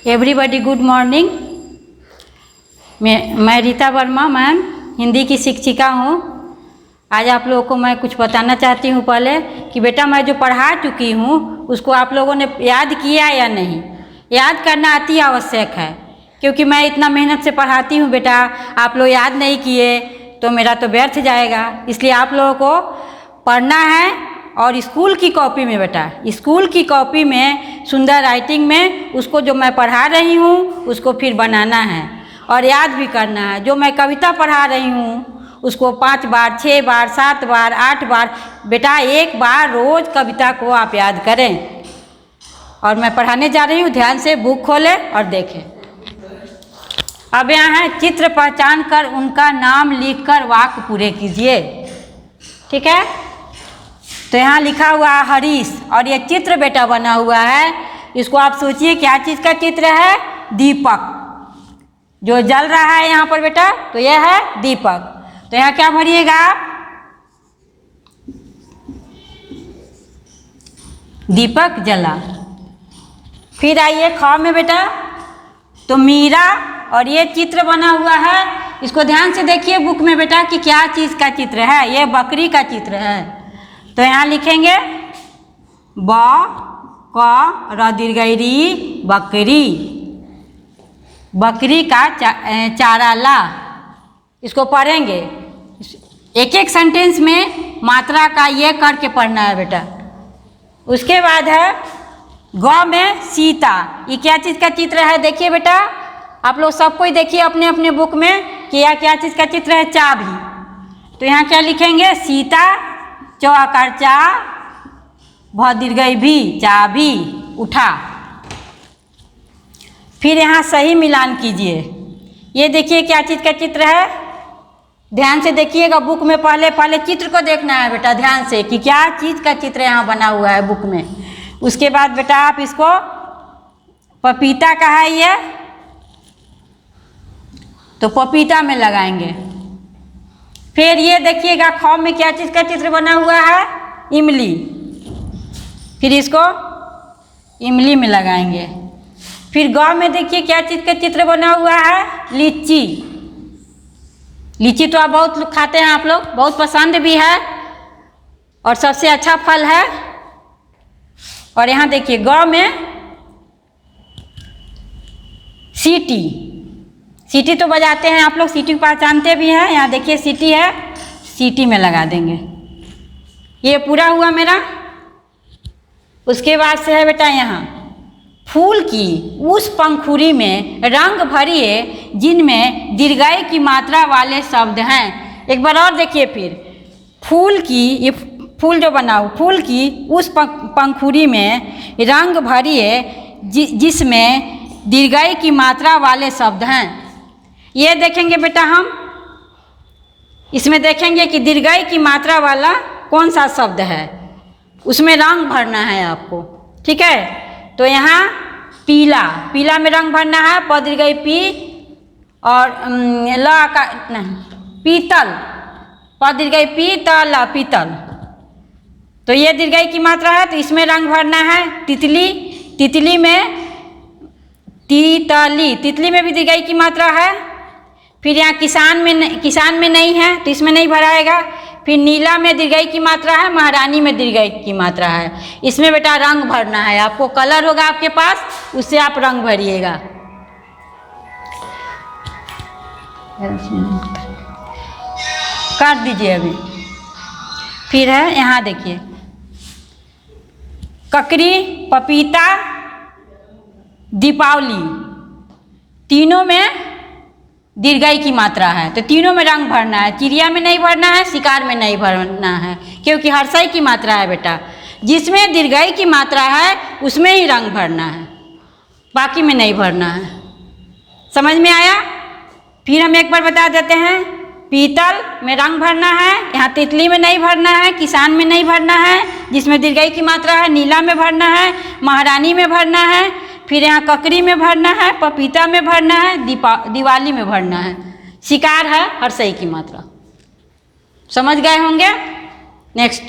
Everybody good morning. मैं Rita Verma ma'am Hindi की शिक्षिका हूँ। आज आप लोगों को मैं कुछ बताना चाहती हूँ पहले कि बेटा मैं जो पढ़ा चुकी हूँ उसको आप लोगों ने याद किया या नहीं। याद करना अति आवश्यक है क्योंकि मैं इतना मेहनत से पढ़ाती हूँ बेटा, आप लोग याद नहीं किए तो मेरा तो व्यर्थ जाएगा। इसलिए आप लोगों को पढ़ना है और स्कूल की कॉपी में बेटा, स्कूल की कॉपी में सुंदर राइटिंग में उसको जो मैं पढ़ा रही हूँ उसको फिर बनाना है और याद भी करना है। जो मैं कविता पढ़ा रही हूँ उसको 5 बार 6 बार 7 बार 8 बार बेटा एक बार रोज़ कविता को आप याद करें। और मैं पढ़ाने जा रही हूँ, ध्यान से बुक खोलें और देखें। अब यहाँ है चित्र पहचान कर उनका नाम लिखकर वाक्य पूरे कीजिए। ठीक है, तो यहाँ लिखा हुआ है हरीश और ये चित्र बेटा बना हुआ है। इसको आप सोचिए क्या चीज़ का चित्र है? दीपक जो जल रहा है यहाँ पर बेटा, तो यह है दीपक। तो यहाँ क्या भरिएगा आप? दीपक जला। फिर आइए ख में बेटा, तो मीरा और ये चित्र बना हुआ है। इसको ध्यान से देखिए बुक में बेटा कि क्या चीज़ का चित्र है। ये बकरी का चित्र है। तो यहाँ लिखेंगे ब क र दीर्घई री बकरी, बकरी का चारा ला। इसको पढ़ेंगे एक एक सेंटेंस में मात्रा का ये करके पढ़ना है बेटा। उसके बाद है ग में सीता। ये क्या चीज़ का चित्र है? देखिए बेटा आप लोग सबको ही देखिए अपने अपने बुक में कि यह क्या चीज़ का चित्र है? चाबी। तो यहाँ क्या लिखेंगे? सीता चौ आकार चा भ दीर्घई भी चाबी, उठा। फिर यहाँ सही मिलान कीजिए। ये देखिए क्या चीज़ का चित्र है? ध्यान से देखिएगा बुक में, पहले चित्र को देखना है बेटा ध्यान से कि क्या चीज़ का चित्र यहाँ बना हुआ है बुक में। उसके बाद बेटा आप इसको पपीता का है ये, तो पपीता में लगाएंगे। फिर ये देखिएगा ख में क्या चीज़ का चित्र बना हुआ है? इमली। फिर इसको इमली में लगाएंगे। फिर ग में देखिए क्या चीज़ का चित्र बना हुआ है? लीची। लीची तो आप बहुत लोग खाते हैं, आप लोग बहुत पसंद भी है और सबसे अच्छा फल है। और यहाँ देखिए ग में सीटी। सीटी तो बजाते हैं आप लोग, सीटी को पहचानते भी हैं। यहाँ देखिए सीटी है, सीटी में लगा देंगे। ये पूरा हुआ मेरा। उसके बाद से है बेटा यहाँ फूल की उस पंखुड़ी में रंग भरिए जिनमें दीर्घई की मात्रा वाले शब्द हैं। एक बार और देखिए फिर फूल की, ये फूल जो बना हो, फूल की उस पंखुड़ी में रंग भरिए जिसमें दीर्घई की मात्रा वाले शब्द हैं। ये देखेंगे बेटा हम, इसमें देखेंगे कि दीर्घई की मात्रा वाला कौन सा शब्द है, उसमें रंग भरना है आपको। ठीक है, तो यहाँ पीला, पीला में रंग भरना है, प दीर्घई पी और ल का नहीं, पीतल, प दीर्घई पी त ल पीतल। तो ये दीर्घई की मात्रा है तो इसमें रंग भरना है। तितली, तितली में तीतली, तितली में भी दीर्घई की मात्रा है। फिर यहाँ किसान में नहीं है तो इसमें नहीं भराएगा। फिर नीला में दीर्घई की मात्रा है, महारानी में दीर्घई की मात्रा है। इसमें बेटा रंग भरना है आपको। कलर होगा आपके पास, उससे आप रंग भरिएगा। काट दीजिए अभी। फिर है यहाँ देखिए ककड़ी, पपीता, दीपावली, तीनों में दीर्घई की मात्रा है तो तीनों में रंग भरना है। चिड़िया में नहीं भरना है, शिकार में नहीं भरना है क्योंकि हर्षई की मात्रा है बेटा। जिसमें दीर्घई की मात्रा है उसमें ही रंग भरना है, बाकी में नहीं भरना है। समझ में आया? फिर हम एक बार बता देते हैं। पीतल में रंग भरना है, यहाँ तितली में नहीं भरना है, किसान में नहीं भरना है जिसमें दीर्घई की मात्रा है, नीला में भरना है, महारानी में भरना है, फिर यहाँ ककड़ी में भरना है, पपीता में भरना है, दिवाली में भरना है। शिकार है हर्षई की मात्रा। समझ गए होंगे? नेक्स्ट।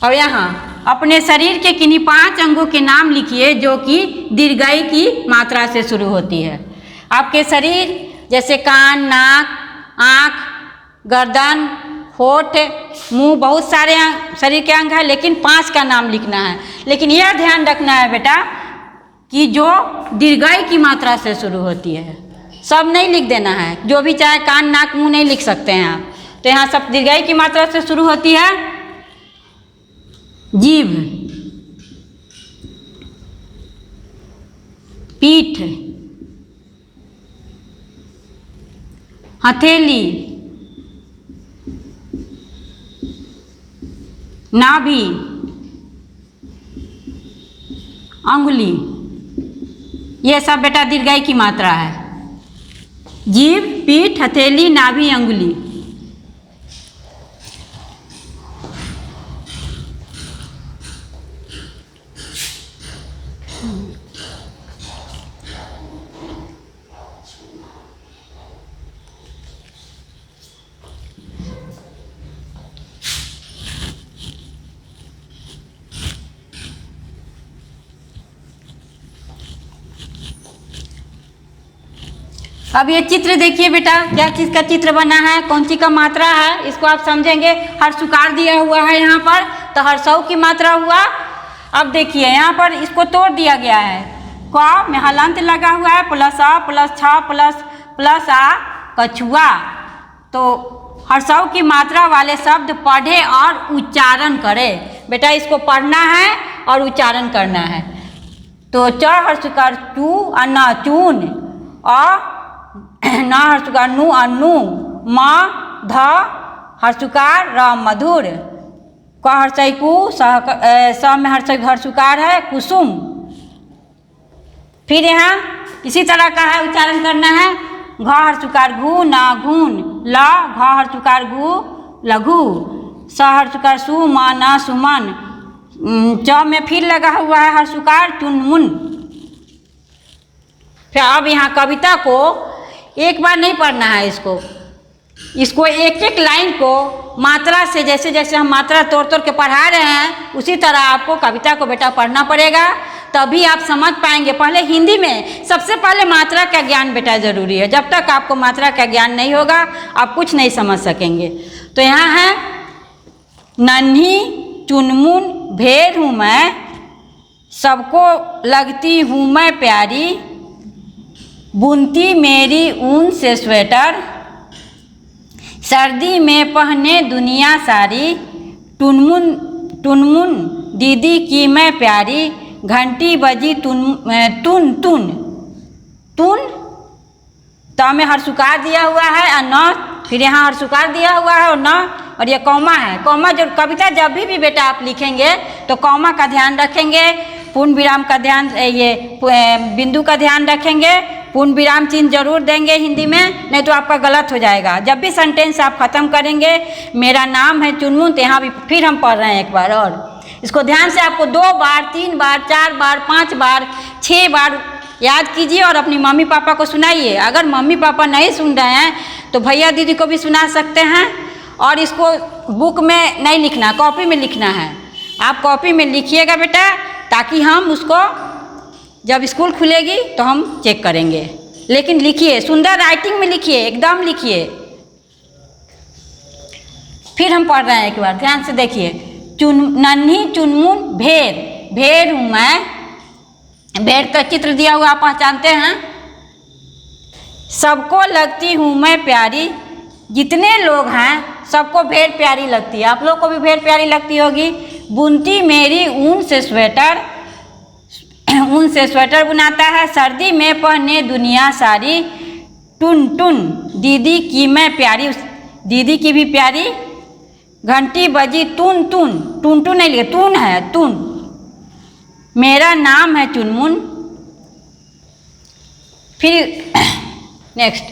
अब यहाँ अपने शरीर के किन्हीं 5 अंगों के नाम लिखिए जो कि दीर्घई की मात्रा से शुरू होती है। आपके शरीर जैसे कान, नाक, आँख, गर्दन, होठ, मुंह, बहुत सारे शरीर के अंग हैं, लेकिन 5 का नाम लिखना है। लेकिन यह ध्यान रखना है बेटा कि जो दीर्घई की मात्रा से शुरू होती है, सब नहीं लिख देना है। जो भी चाहे कान, नाक, मुंह नहीं लिख सकते हैं आप। तो यहाँ सब दीर्घई की मात्रा से शुरू होती है। जीभ, पीठ, हथेली, नाभि, अंगुली, ये सब बेटा दीर्घई की मात्रा है। जीभ, पीठ, हथेली, नाभि, अंगुली। अब ये चित्र देखिए बेटा, क्या चीज़ का चित्र बना है, कौन सी का मात्रा है, इसको आप समझेंगे। हर्षुकार दिया हुआ है यहाँ पर, तो हर्षऊ की मात्रा हुआ। अब देखिए यहाँ पर इसको तोड़ दिया गया है। क में हलंत लगा हुआ है, प्लस अ प्लस छ प्लस आ कछुआ। तो हर्षऊ की मात्रा वाले शब्द पढ़े और उच्चारण करें। बेटा इसको पढ़ना है और उच्चारण करना है। तो च हर्षुकार चू, अन्ना चून, अ न हर्षुकार नु, अन्नू, म ध हर्षुकार र मधुर, क हर्षई कु, स में हर्षुकार है कुसुम। फिर यहाँ इसी तरह का है, उच्चारण करना है। घ हर्षुकार घू, न घून, ल घ हर्षुकार घू लघु, स हर्षुकार सु, म न सुमन, च में फिर लगा हुआ है हर्षुकार चुनमुन। फिर अब यहाँ कविता को एक बार नहीं पढ़ना है, इसको एक एक लाइन को मात्रा से, जैसे जैसे हम मात्रा तोड़ तोड़ के पढ़ा रहे हैं, उसी तरह आपको कविता को बेटा पढ़ना पड़ेगा, तभी आप समझ पाएंगे। पहले हिंदी में सबसे पहले मात्रा का ज्ञान बेटा ज़रूरी है। जब तक आपको मात्रा का ज्ञान नहीं होगा आप कुछ नहीं समझ सकेंगे। तो यहाँ है नन्ही चुनमुन भेड़ हूँ मैं, सबको लगती हूँ मैं प्यारी, बुनती मेरी ऊन से स्वेटर, सर्दी में पहने दुनिया सारी, टुनमुन टुनमुन दीदी की मैं प्यारी, घंटी बजी टुन टुन टुन टुन। त में हर्षुकार दिया हुआ है और न, फिर यहाँ हर्षुकार दिया हुआ है और न, और ये कौमा है। कौमा जो कविता जब भी बेटा आप लिखेंगे तो कौमा का ध्यान रखेंगे, पूर्ण विराम का ध्यान, ये बिंदु का ध्यान रखेंगे, पूर्ण विराम चिन्ह जरूर देंगे हिंदी में, नहीं तो आपका गलत हो जाएगा। जब भी सेंटेंस आप खत्म करेंगे, मेरा नाम है चुनमुन, तो यहाँ भी फिर हम पढ़ रहे हैं एक बार और। इसको ध्यान से आपको 2 बार, 3 बार, 4 बार, 5 बार, 6 बार याद कीजिए और अपनी मम्मी पापा को सुनाइए। अगर मम्मी पापा नहीं सुन रहे हैं तो भैया दीदी को भी सुना सकते हैं। और इसको बुक में नहीं लिखना, कॉपी में लिखना है। आप कॉपी में लिखिएगा बेटा, ताकि हम उसको जब स्कूल खुलेगी तो हम चेक करेंगे। लेकिन लिखिए, सुंदर राइटिंग में लिखिए, एकदम लिखिए। फिर हम पढ़ रहे हैं एक बार, ध्यान से देखिए। नन्ही चुनमुन भेड़, भेड़ हूँ मैं, भेड़ का चित्र दिया हुआ आप पहचानते हैं। सबको लगती हूँ मैं प्यारी, जितने लोग हैं सबको भेड़ प्यारी लगती है। आप लोग को भी भेड़ प्यारी लगती होगी। बुनती मेरी ऊन से स्वेटर, ऊन से स्वेटर बुनाता है। सर्दी में पहने दुनिया सारी, टुन टुन दीदी की मैं प्यारी, दीदी की भी प्यारी। घंटी बजी टुन टुन, टुन टुन नहीं लिखे, टुन है टुन, मेरा नाम है चुनमुन। फिर नेक्स्ट,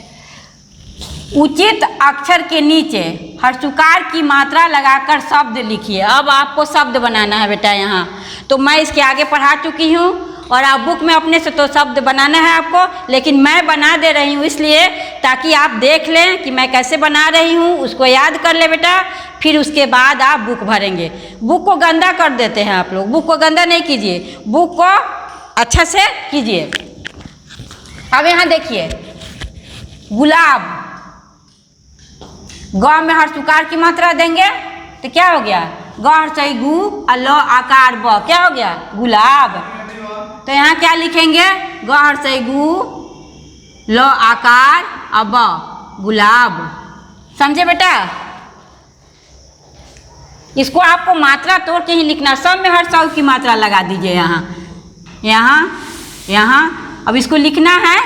उचित अक्षर के नीचे हर्षुकार की मात्रा लगाकर शब्द लिखिए। अब आपको शब्द बनाना है बेटा यहाँ। तो मैं इसके आगे पढ़ा चुकी हूँ और आप बुक में अपने से तो शब्द बनाना है आपको, लेकिन मैं बना दे रही हूँ इसलिए ताकि आप देख लें कि मैं कैसे बना रही हूँ, उसको याद कर ले बेटा। फिर उसके बाद आप बुक भरेंगे। बुक को गंदा कर देते हैं आप लोग, बुक को गंदा नहीं कीजिए, बुक को अच्छा से कीजिए। अब यहाँ देखिए, गुलाब, ग में हर्षुकार की मात्रा देंगे तो क्या हो गया, ग हर्षई गु और ल आकार ब, क्या हो गया, गुलाब। तो यहाँ क्या लिखेंगे, ग हर्षई गु ल आकार और ब, गुलाब। समझे बेटा? इसको आपको मात्रा तोड़ के ही लिखना, सब में हर्षऊ की मात्रा लगा दीजिए यहाँ यहाँ यहाँ। अब इसको लिखना है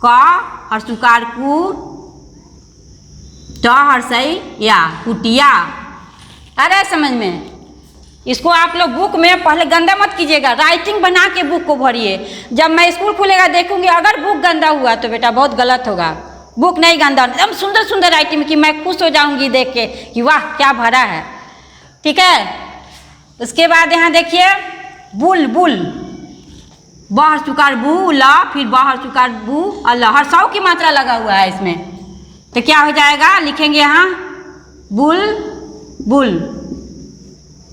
क हर्षुकार कु, ट हर्षई या, कुटिया। आ रहा है समझ में? इसको आप लोग बुक में पहले गंदा मत कीजिएगा, राइटिंग बना के बुक को भरिए। जब मैं स्कूल खुलेगा देखूंगी अगर बुक गंदा हुआ तो बेटा बहुत गलत होगा। बुक नहीं गंदा, एकदम सुंदर सुंदर राइटिंग कि मैं खुश हो जाऊंगी देख के कि वाह क्या भरा है। ठीक है। उसके बाद यहाँ देखिए, बुलबुल, ब हर्षुकार बु ल, फिर ब हर्षुकार बु और ल, हर्षऊ की मात्रा लगा हुआ है इसमें, तो क्या हो जाएगा, लिखेंगे यहाँ बुलबुल।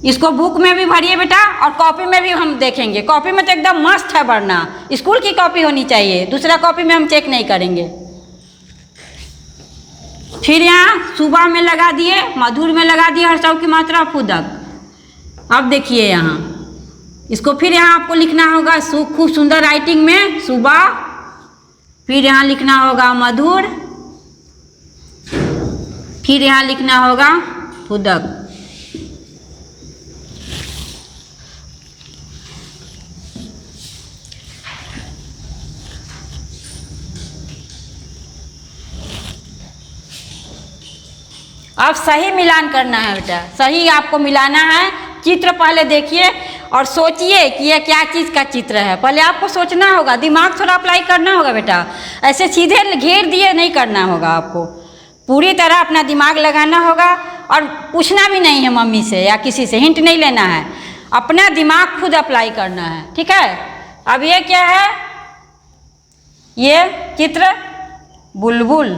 इसको बुक में भी भरिए बेटा और कॉपी में भी हम देखेंगे। कॉपी में तो एकदम मस्त है भरना, स्कूल की कॉपी होनी चाहिए, दूसरा कॉपी में हम चेक नहीं करेंगे। फिर यहाँ सुबह में लगा दिए, मधुर में लगा दिए हर्षऊ की मात्रा, फुदक। अब देखिए यहाँ, इसको फिर यहाँ आपको लिखना होगा खूब सुंदर राइटिंग में सुबह, फिर यहाँ लिखना होगा मधुर, फिर यहाँ लिखना होगा फुदक। अब सही मिलान करना है बेटा, सही आपको मिलाना है। चित्र पहले देखिए और सोचिए कि यह क्या चीज़ का चित्र है, पहले आपको सोचना होगा, दिमाग थोड़ा अप्लाई करना होगा बेटा। ऐसे सीधे घेर दिए नहीं करना होगा, आपको पूरी तरह अपना दिमाग लगाना होगा। और पूछना भी नहीं है मम्मी से या किसी से, हिंट नहीं लेना है, अपना दिमाग खुद अप्लाई करना है। ठीक है। अब ये क्या है, ये चित्र बुलबुल,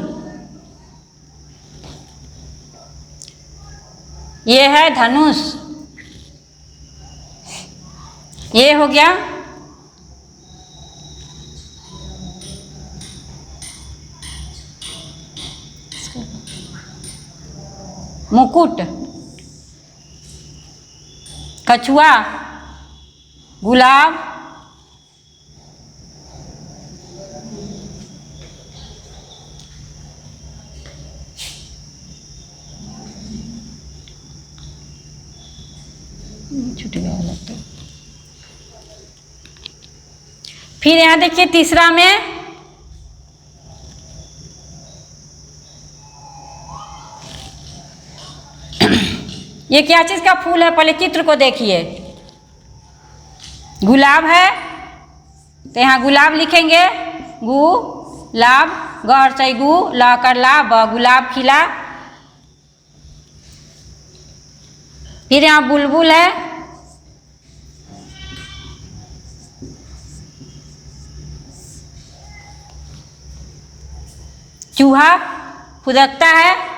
ये है धनुष, ये हो गया मुकुट, कछुआ, गुलाब, छूट गया लगता है। फिर यहाँ देखिए तीसरा में ये क्या चीज का फूल है, पहले चित्र को देखिए। गुलाब है तो यहाँ गुलाब लिखेंगे, गुलाब, ग हर्षई गु, ल कर ला, ब, गुलाब खिला। फिर यहाँ बुलबुल है, चूहा फुदकता है,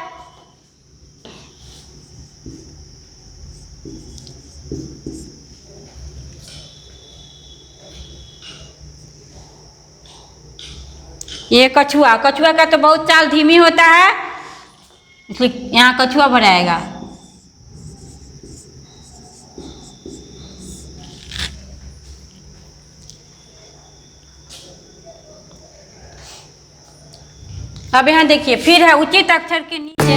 ये कछुआ, कछुआ का तो बहुत चाल धीमी होता है इसलिए यहाँ कछुआ भराएगा। अब यहाँ देखिए, फिर है उचित अक्षर के नीचे